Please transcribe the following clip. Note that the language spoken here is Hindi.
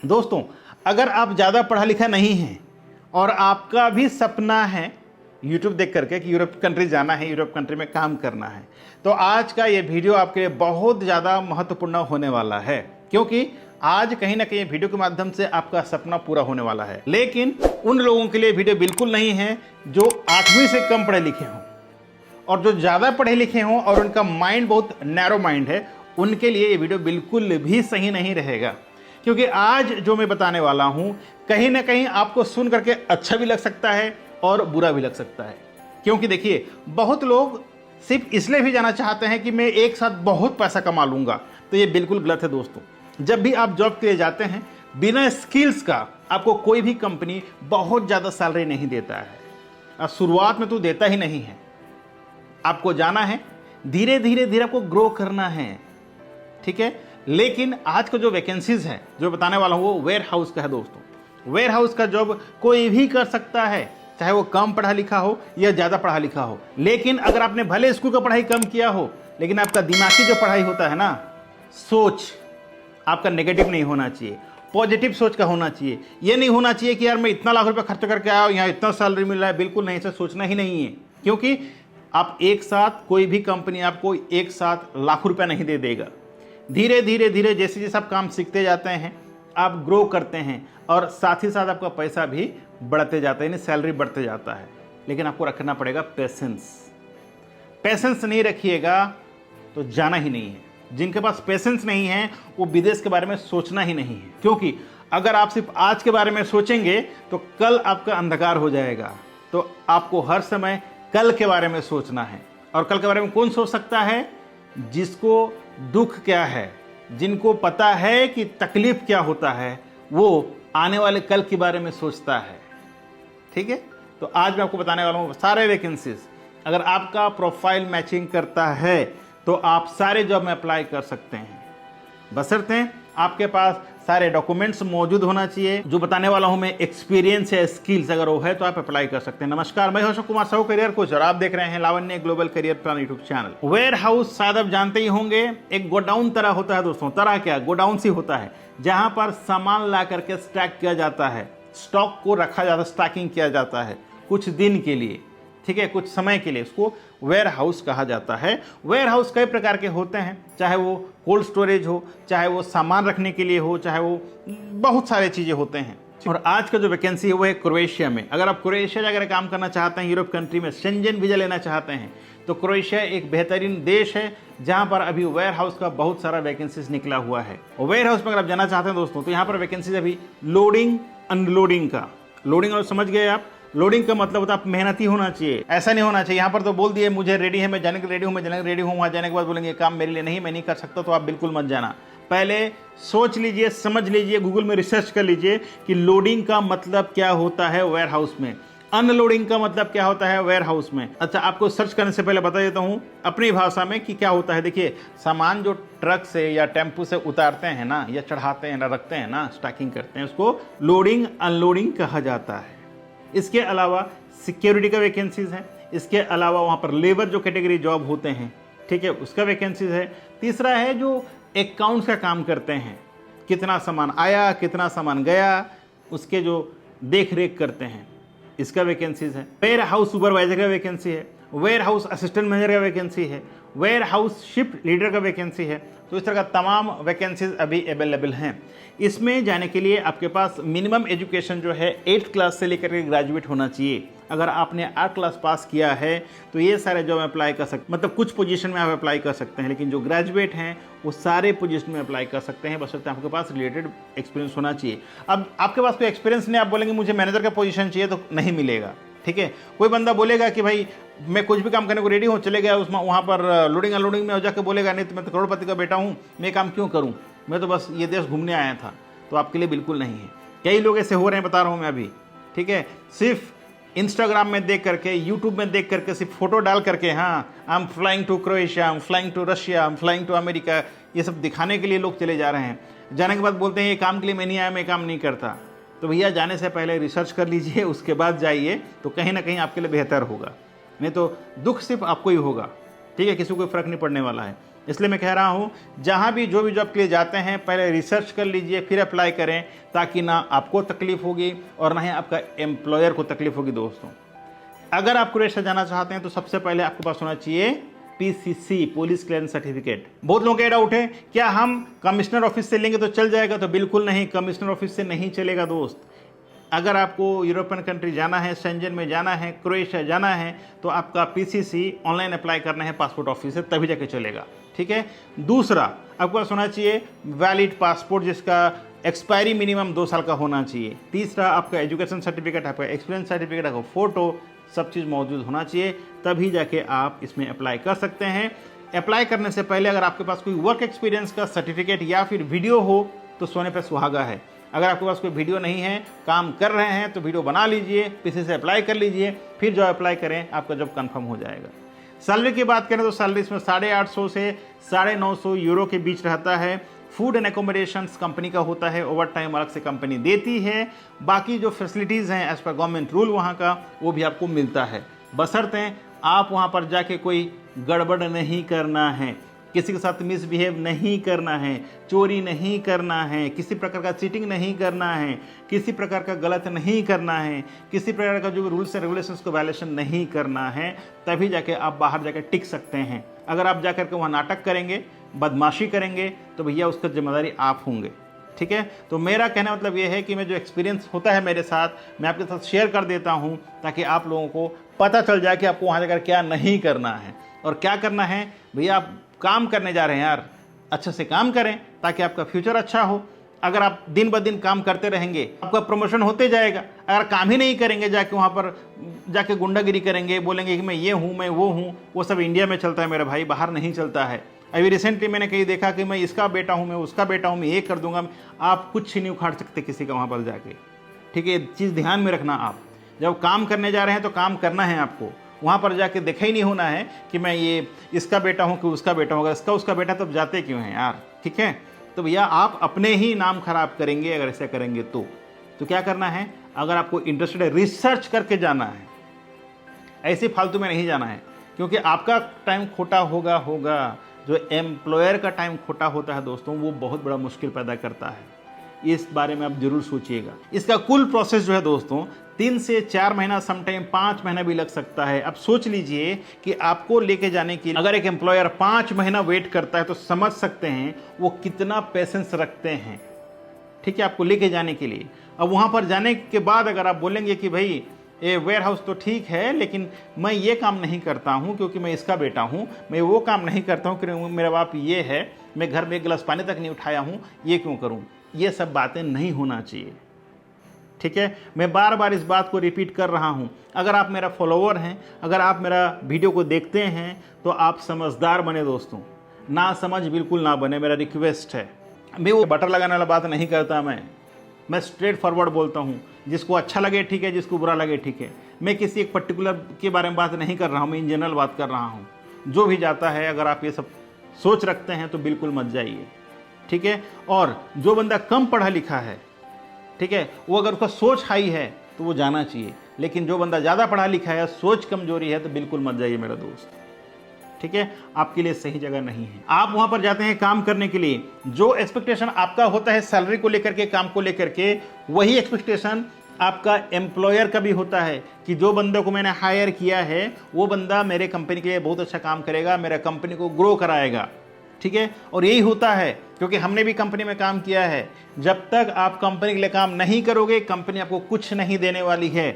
दोस्तों, अगर आप ज़्यादा पढ़ा लिखा नहीं हैं और आपका भी सपना है यूट्यूब देख करके कि यूरोप कंट्री जाना है, यूरोप कंट्री में काम करना है, तो आज का ये वीडियो आपके लिए बहुत ज़्यादा महत्वपूर्ण होने वाला है, क्योंकि आज कहीं ना कहीं वीडियो के माध्यम से आपका सपना पूरा होने वाला है। लेकिन उन लोगों के लिए वीडियो बिल्कुल नहीं है जो 8वीं से कम पढ़े लिखे हों, और जो ज़्यादा पढ़े लिखे हों और उनका माइंड बहुत नैरो माइंड है, उनके लिए ये वीडियो बिल्कुल भी सही नहीं रहेगा। क्योंकि आज जो मैं बताने वाला हूँ कहीं ना कहीं आपको सुन करके अच्छा भी लग सकता है और बुरा भी लग सकता है। क्योंकि देखिए, बहुत लोग सिर्फ इसलिए भी जाना चाहते हैं कि मैं एक साथ बहुत पैसा कमा लूँगा, तो ये बिल्कुल गलत है दोस्तों। जब भी आप जॉब के लिए जाते हैं, बिना स्किल्स का आपको कोई भी कंपनी बहुत ज़्यादा सैलरी नहीं देता है, और शुरुआत में तो देता ही नहीं है। आपको जाना है, धीरे धीरे आपको ग्रो करना है, ठीक है। लेकिन आज का जो वैकेंसीज है जो बताने वाला हूँ वो वेयर हाउस का है दोस्तों। वेयर हाउस का जॉब कोई भी कर सकता है, चाहे वो कम पढ़ा लिखा हो या ज़्यादा पढ़ा लिखा हो। लेकिन अगर आपने भले स्कूल का पढ़ाई कम किया हो, लेकिन आपका दिमागी जो पढ़ाई होता है ना, सोच आपका नेगेटिव नहीं होना चाहिए, पॉजिटिव सोच का होना चाहिए। ये नहीं होना चाहिए कि यार मैं इतना लाख रुपए खर्च करके आया हूँ, यहाँ इतना सैलरी मिल रहा है। बिल्कुल नहीं, ऐसा सोचना ही नहीं है। क्योंकि आप एक साथ, कोई भी कंपनी आपको एक साथ लाख रुपया नहीं दे देगा। धीरे धीरे जैसे जैसे आप काम सीखते जाते हैं, आप ग्रो करते हैं, और साथ ही साथ आपका पैसा भी बढ़ते जाता है, यानी सैलरी बढ़ते जाता है। लेकिन आपको रखना पड़ेगा पेशेंस। पेशेंस नहीं रखिएगा तो जाना ही नहीं है। जिनके पास पेशेंस नहीं है वो विदेश के बारे में सोचना ही नहीं है। क्योंकि अगर आप सिर्फ आज के बारे में सोचेंगे तो कल आपका अंधकार हो जाएगा। तो आपको हर समय कल के बारे में सोचना है। और कल के बारे में कौन सोच सकता है? जिसको दुख क्या है, जिनको पता है कि तकलीफ क्या होता है, वो आने वाले कल के बारे में सोचता है, ठीक है। तो आज मैं आपको बताने वाला हूँ सारे वैकेंसीज। अगर आपका प्रोफाइल मैचिंग करता है तो आप सारे जॉब में अप्लाई कर सकते हैं, बशर्ते आपके पास सारे डॉक्यूमेंट्स मौजूद होना चाहिए। जो बताने वाला हूं मैं, एक्सपीरियंस या स्किल्स अगर वो है तो आप अप्लाई कर सकते हैं। नमस्कार, मैं अशोक कुमार साहू, करियर कोच, और आप देख रहे हैं Lavanya global career plan YouTube channel. Warehouse शायद आप जानते ही होंगे, एक गोडाउन तरह होता है दोस्तों। तरह क्या, गोडाउन सी होता है जहां पर सामान ला करके स्टैक किया जाता है, स्टॉक को रखा जाता है, स्टॉकिंग किया जाता है कुछ दिन के लिए, ठीक है, कुछ समय के लिए। उसको वेयर हाउस कहा जाता है। वेयर हाउस कई प्रकार के होते हैं, चाहे वो कोल्ड स्टोरेज हो, चाहे वो सामान रखने के लिए हो, चाहे वो बहुत सारे चीज़ें होते हैं। और आज का जो वैकेंसी है वो है क्रोएशिया में। अगर आप क्रोएशिया जाकर काम करना चाहते हैं, यूरोप कंट्री में शेंजन वीज़ा लेना चाहते हैं, तो क्रोएशिया एक बेहतरीन देश है जहाँ पर अभी वेयर हाउस का बहुत सारा वैकेंसीज निकला हुआ है। और वेयर हाउस में अगर आप जाना चाहते हैं दोस्तों, तो यहाँ पर वैकेंसीज अभी लोडिंग अनलोडिंग का। लोडिंग और समझ गए आप, लोडिंग का मतलब होता है आप मेहनती होना चाहिए। ऐसा नहीं होना चाहिए यहाँ पर तो बोल दिए मुझे रेडी है, मैं जाने के रेडी हूँ, मैं जाने के रेडी हूँ, वहाँ जाने के बाद बोलेंगे काम मेरे लिए नहीं, मैं नहीं कर सकता, तो आप बिल्कुल मत जाना। पहले सोच लीजिए, समझ लीजिए, गूगल में रिसर्च कर लीजिए कि लोडिंग का मतलब क्या होता है वेयर हाउस में, अनलोडिंग का मतलब क्या होता है वेयर हाउस में। अच्छा, आपको सर्च करने से पहले बता देता हूँ अपनी भाषा में कि क्या होता है। देखिए, सामान जो ट्रक से या टेम्पू से उतारते हैं ना, या चढ़ाते हैं ना, रखते हैं ना, स्टॉकिंग करते हैं, उसको लोडिंग अनलोडिंग कहा जाता है। इसके अलावा सिक्योरिटी का वैकेंसीज है। इसके अलावा वहाँ पर लेबर जो कैटेगरी जॉब होते हैं, ठीक है, उसका वैकेंसीज है। तीसरा है जो अकाउंट्स का काम करते हैं, कितना सामान आया, कितना सामान गया, उसके जो देख रेख करते हैं, इसका वैकेंसीज है। वेयर हाउस सुपरवाइजर का वैकेंसी है, वेयर हाउस असिस्टेंट मैनेजर का वैकेंसी है, वेयर हाउस शिफ्ट लीडर का वैकेंसी है। तो इस तरह का तमाम वैकेंसीज अभी अवेलेबल हैं। इसमें जाने के लिए आपके पास मिनिमम एजुकेशन जो है 8th क्लास से लेकर के ग्रेजुएट होना चाहिए। अगर आपने 8 क्लास पास किया है तो ये सारे जॉब में अप्लाई कर सकते, मतलब कुछ पोजीशन में आप अप्लाई कर सकते हैं, लेकिन जो ग्रेजुएट हैं वो सारे पोजीशन में अप्लाई कर सकते हैं, बशर्ते आपके पास रिलेटेड एक्सपीरियंस होना चाहिए। अब आपके पास कोई एक्सपीरियंस नहीं, आप बोलेंगे मुझे मैनेजर का पोजीशन चाहिए, तो नहीं मिलेगा, ठीक है। कोई बंदा बोलेगा कि भाई मैं कुछ भी काम करने को रेडी हूँ, चले गया उसमें, वहाँ पर लोडिंग अनलोडिंग में हो जाकर बोलेगा नहीं तो मैं तो करोड़पति का बेटा हूँ, मैं काम क्यों करूँ, मैं तो बस ये देश घूमने आया था, तो आपके लिए बिल्कुल नहीं है। कई लोग ऐसे हो रहे हैं, बता रहा हूँ मैं अभी, ठीक है। सिर्फ इंस्टाग्राम में देख करके, यूट्यूब में देख करके, सिर्फ फोटो डाल करके, हाँ I am flying to Croatia, I am flying to Russia, I am flying to America, ये सब दिखाने के लिए लोग चले जा रहे हैं। जाने के बाद बोलते हैं ये काम के लिए मैं नहीं आया, मैं काम नहीं करता। तो भैया जाने से पहले रिसर्च कर लीजिए, उसके बाद जाइए, तो कहीं ना कहीं आपके लिए बेहतर होगा। नहीं तो दुख सिर्फ आपको ही होगा, ठीक है, किसी को कोई फर्क नहीं पड़ने वाला है। इसलिए मैं कह रहा हूँ जहाँ भी जो भी जॉब के लिए जाते हैं पहले रिसर्च कर लीजिए, फिर अप्लाई करें, ताकि ना आपको तकलीफ होगी और ना ही आपका एम्प्लॉयर को तकलीफ होगी। दोस्तों, अगर आप क्रोएशिया जाना चाहते हैं तो सबसे पहले आपके पास होना चाहिए पीसीसी, पुलिस क्लियरेंस सर्टिफिकेट। बहुत लोगों का डाउट है क्या हम कमिश्नर ऑफिस से लेंगे तो चल जाएगा? तो बिल्कुल नहीं, कमिश्नर ऑफिस से नहीं चलेगा दोस्त। अगर आपको यूरोपियन कंट्री जाना है, शेंजन में जाना है, क्रोएशिया जाना है, तो आपका पीसीसी ऑनलाइन अप्लाई करना है पासपोर्ट ऑफिस से, तभी जाके चलेगा। ठीक है। दूसरा, आपके पास होना चाहिए वैलिड पासपोर्ट जिसका एक्सपायरी मिनिमम 2 साल का होना चाहिए। तीसरा, आपका एजुकेशन सर्टिफिकेट, आपका एक्सपीरियंस सर्टिफिकेट, आपका फोटो, सब चीज़ मौजूद होना चाहिए, तभी जाके आप इसमें अप्लाई कर सकते हैं। अप्लाई करने से पहले अगर आपके पास कोई वर्क एक्सपीरियंस का सर्टिफिकेट या फिर वीडियो हो तो सोने पे सुहागा है। अगर आपके पास कोई वीडियो नहीं है, काम कर रहे हैं, तो वीडियो बना लीजिए, पीसी से अप्लाई कर लीजिए, फिर जो अप्लाई करें आपका जॉब कंफर्म हो जाएगा। सैलरी की बात करें तो सैलरी इसमें 850 से 950 यूरो के बीच रहता है। फूड एंड एकोमोडेशंस कंपनी का होता है, ओवर टाइम अलग से कंपनी देती है। बाकी जो फैसिलिटीज़ हैं एज पर गवर्नमेंट रूल वहाँ का, वो भी आपको मिलता है, बशर्ते आप वहाँ पर जाके कोई गड़बड़ नहीं करना है, किसी के साथ मिसबिहेव नहीं करना है, चोरी नहीं करना है, किसी प्रकार का चीटिंग नहीं करना है, किसी प्रकार का गलत नहीं करना है, किसी प्रकार का जो रूल्स एंड रेगुलेशंस को वायलेशन नहीं करना है, तभी जाके आप बाहर जाकर टिक सकते हैं। अगर आप जाकर के वहाँ नाटक करेंगे, बदमाशी करेंगे, तो भैया उसका जिम्मेदारी आप होंगे। ठीक है। तो मेरा कहना मतलब ये है कि मैं जो एक्सपीरियंस होता है मेरे साथ, मैं आपके साथ शेयर कर देता हूँ, ताकि आप लोगों को पता चल जाए कि आपको वहाँ जाकर क्या नहीं करना है और क्या करना है। भैया आप काम करने जा रहे हैं यार, अच्छे से काम करें ताकि आपका फ्यूचर अच्छा हो। अगर आप दिन ब दिन काम करते रहेंगे, आपका प्रमोशन होते जाएगा। अगर काम ही नहीं करेंगे, जाके वहाँ पर जाके गुंडागिरी करेंगे, बोलेंगे कि मैं ये हूँ, मैं वो हूँ, वो सब इंडिया में चलता है मेरे भाई, बाहर नहीं चलता है। अभी रिसेंटली मैंने कहीं देखा कि मैं इसका बेटा हूँ, मैं उसका बेटा हूँ, मैं ये कर दूंगा। आप कुछ नहीं उखाड़ सकते किसी का वहाँ पर जाके। ठीक है, चीज़ ध्यान में रखना। आप जब काम करने जा रहे हैं तो काम करना है आपको, वहाँ पर जाके देखा ही नहीं होना है कि मैं ये इसका बेटा हूँ कि उसका बेटा हूँ। अगर इसका उसका बेटा तब जाते क्यों हैं यार? ठीक है। तो भैया आप अपने ही नाम खराब करेंगे अगर ऐसा करेंगे तो क्या करना है? अगर आपको इंटरेस्टेड है, रिसर्च करके जाना है, ऐसे फालतू में नहीं जाना है, क्योंकि आपका टाइम खोटा होगा। जो एम्प्लॉयर का टाइम खोटा होता है दोस्तों, वो बहुत बड़ा मुश्किल पैदा करता है। इस बारे में आप जरूर सोचिएगा। इसका कुल प्रोसेस जो है दोस्तों 3 से 4 महीना, समटाइम 5 महीना भी लग सकता है। अब सोच लीजिए कि आपको लेके जाने के लिए अगर एक एम्प्लॉयर 5 महीना वेट करता है, तो समझ सकते हैं वो कितना पेशेंस रखते हैं। ठीक है, आपको लेके जाने के लिए। अब वहाँ पर जाने के बाद अगर आप बोलेंगे कि भाई ये वेयर हाउस तो ठीक है, लेकिन मैं ये काम नहीं करता हूँ क्योंकि मैं इसका बेटा हूँ, मैं वो काम नहीं करता हूँ क्योंकि मेरा बाप ये है, मैं घर में 1 गिलास पानी तक नहीं उठाया हूँ, ये क्यों करूँ? ये सब बातें नहीं होना चाहिए। ठीक है, मैं बार बार इस बात को रिपीट कर रहा हूँ। अगर आप मेरा फॉलोअर हैं, अगर आप मेरा वीडियो को देखते हैं, तो आप समझदार बने दोस्तों, ना समझ बिल्कुल ना बने, मेरा रिक्वेस्ट है। मैं वो बटर लगाने वाला बात नहीं करता, मैं स्ट्रेट फॉरवर्ड बोलता हूँ। जिसको अच्छा लगे ठीक है, जिसको बुरा लगे ठीक है। मैं किसी एक पर्टिकुलर के बारे में बात नहीं कर रहा हूँ, मैं इन जनरल बात कर रहा हूँ। जो भी जाता है, अगर आप ये सब सोच रखते हैं तो बिल्कुल मत जाइए। ठीक है। और जो बंदा कम पढ़ा लिखा है, ठीक है, वो अगर उसका सोच हाई है तो वो जाना चाहिए, लेकिन जो बंदा ज़्यादा पढ़ा लिखा है, सोच कमजोरी है, तो बिल्कुल मत जाइए मेरा दोस्त। ठीक है, आपके लिए सही जगह नहीं है। आप वहां पर जाते हैं काम करने के लिए, जो एक्सपेक्टेशन आपका होता है सैलरी को लेकर के, काम को लेकर के, वही एक्सपेक्टेशन आपका एम्प्लॉयर का भी होता है कि जो बंदे को मैंने हायर किया है, वो बंदा मेरे कंपनी के लिए बहुत अच्छा काम करेगा, मेरा कंपनी को ग्रो कराएगा। ठीक है, और यही होता है, क्योंकि हमने भी कंपनी में काम किया है। जब तक आप कंपनी के लिए काम नहीं करोगे, कंपनी आपको कुछ नहीं देने वाली है।